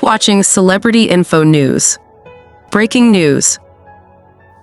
Keep watching Celebrity Info News. Breaking news.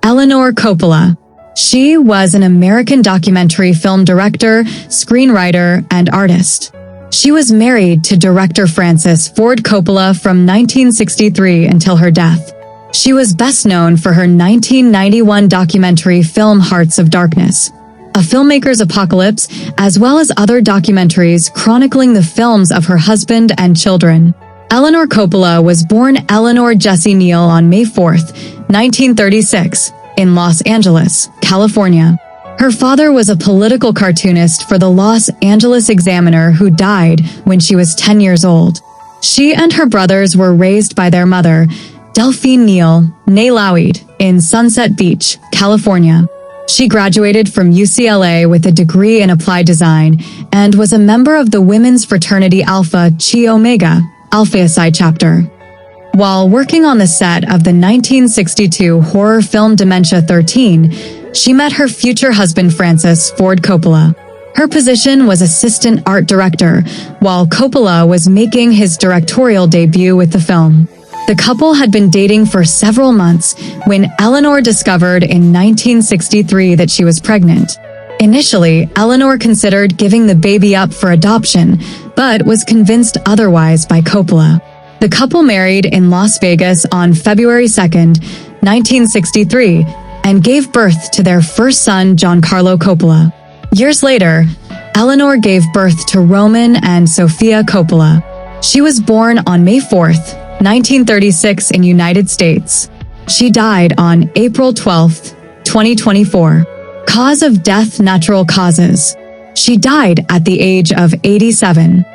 Eleanor Coppola. She was an American documentary film director, screenwriter, and artist. She was married to director Francis Ford Coppola from 1963 until her death. She was best known for her 1991 documentary film Hearts of Darkness, a filmmaker's apocalypse, as well as other documentaries chronicling the films of her husband and children. Eleanor Coppola was born Eleanor Jessie Neal on May 4, 1936, in Los Angeles, California. Her father was a political cartoonist for the Los Angeles Examiner who died when she was 10 years old. She and her brothers were raised by their mother, Delphine Neal, née Lougheed, in Sunset Beach, California. She graduated from UCLA with a degree in applied design and was a member of the women's fraternity Alpha Chi Omega, Alpha Psi chapter. While working on the set of the 1962 horror film Dementia 13, she met her future husband Francis Ford Coppola. Her position was assistant art director, while Coppola was making his directorial debut with the film. The couple had been dating for several months when Eleanor discovered in 1963 that she was pregnant. Initially, Eleanor considered giving the baby up for adoption, but was convinced otherwise by Coppola. The couple married in Las Vegas on February 2, 1963, and gave birth to their first son, Giancarlo Coppola. Years later, Eleanor gave birth to Roman and Sofia Coppola. She was born on May 4, 1936 in United States. She died on April 12, 2024. Cause of death: natural causes. She died at the age of 87.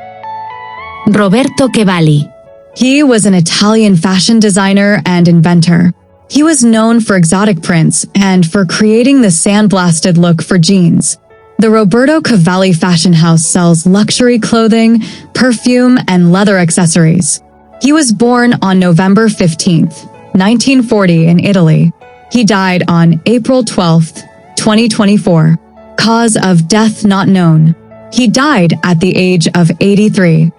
Roberto Cavalli. He was an Italian fashion designer and inventor. He was known for exotic prints and for creating the sandblasted look for jeans. The Roberto Cavalli fashion house sells luxury clothing, perfume, and leather accessories. He was born on November 15, 1940 in Italy. He died on April 12, 2024. Cause of death not known. He died at the age of 83.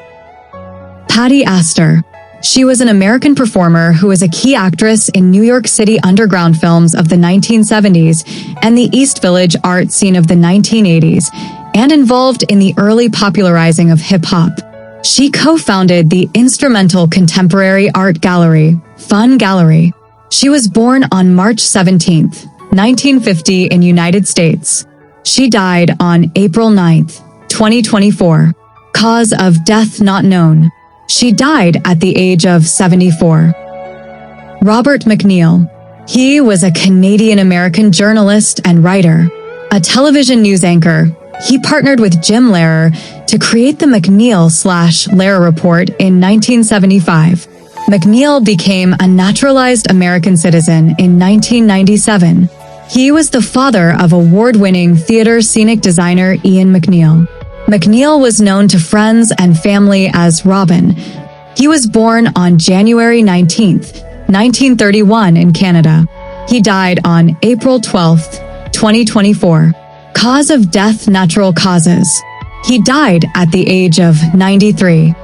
Patti Astor. She was an American performer who was a key actress in New York City underground films of the 1970s and the East Village art scene of the 1980s, and involved in the early popularizing of hip-hop. She co-founded the instrumental contemporary art gallery, Fun Gallery. She was born on March 17, 1950 in United States. She died on April 9, 2024. Cause of death not known. She died at the age of 74. Robert MacNeil. He was a Canadian-American journalist and writer. A television news anchor, he partnered with Jim Lehrer to create the MacNeil/Lehrer Report in 1975. MacNeil became a naturalized American citizen in 1997. He was the father of award-winning theater scenic designer Ian MacNeil. MacNeil was known to friends and family as Robin. He was born on January 19, 1931 in Canada. He died on April 12, 2024. Cause of death: natural causes. He died at the age of 93.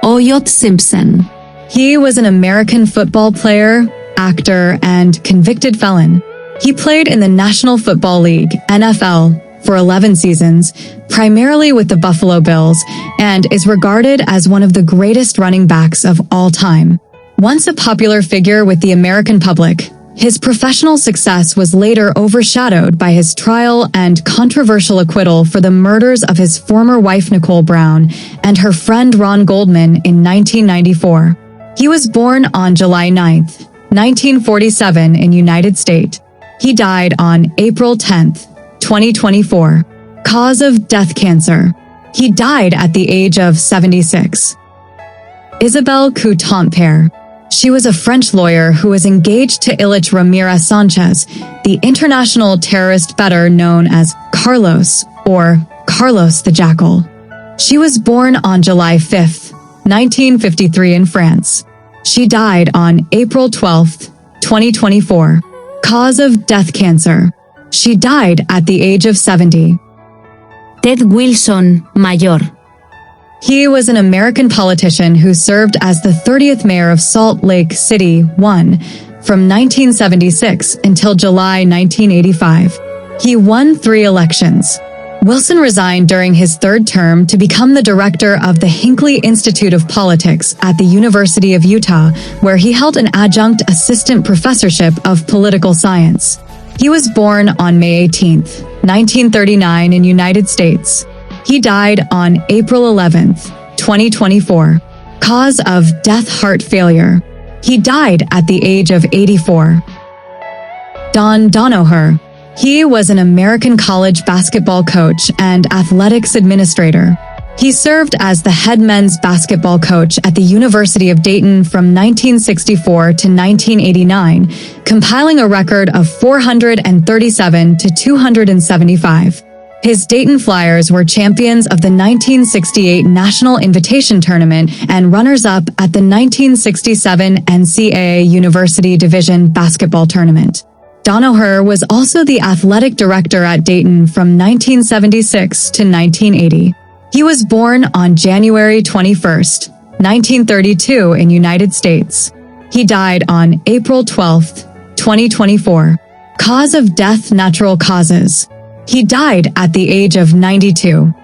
O.J. Simpson. He was an American football player, actor, and convicted felon. He played in the National Football League, NFL, for 11 seasons, primarily with the Buffalo Bills, and is regarded as one of the greatest running backs of all time. Once a popular figure with the American public, his professional success was later overshadowed by his trial and controversial acquittal for the murders of his former wife Nicole Brown and her friend Ron Goldman in 1994. He was born on July 9, 1947 in United States. He died on April 10, 2024. Cause of death: cancer. He died at the age of 76. Isabelle Coutant-peyre. She was a French lawyer who was engaged to Ilich Ramirez Sanchez, the international terrorist better known as Carlos, or Carlos the Jackal. She was born on July 5, 1953 in France. She died on April 12, 2024. Cause of death: cancer. She died at the age of 70. Ted Wilson, Mayor. He was an American politician who served as the 30th mayor of Salt Lake City, 1, from 1976 until July 1985. He won 3 elections. Wilson resigned during his third term to become the director of the Hinckley Institute of Politics at the University of Utah, where he held an adjunct assistant professorship of political science. He was born on May 18, 1939 in United States. He died on April 11, 2024. Cause of death: heart failure. He died at the age of 84. Donoher. He was an American college basketball coach and athletics administrator. He served as the head men's basketball coach at the University of Dayton from 1964 to 1989, compiling a record of 437 to 275. His Dayton Flyers were champions of the 1968 National Invitation Tournament and runners-up at the 1967 NCAA University Division Basketball Tournament. Donoher was also the athletic director at Dayton from 1976 to 1980. He was born on January 21, 1932 in United States. He died on April 12, 2024. Cause of death: natural causes. He died at the age of 92.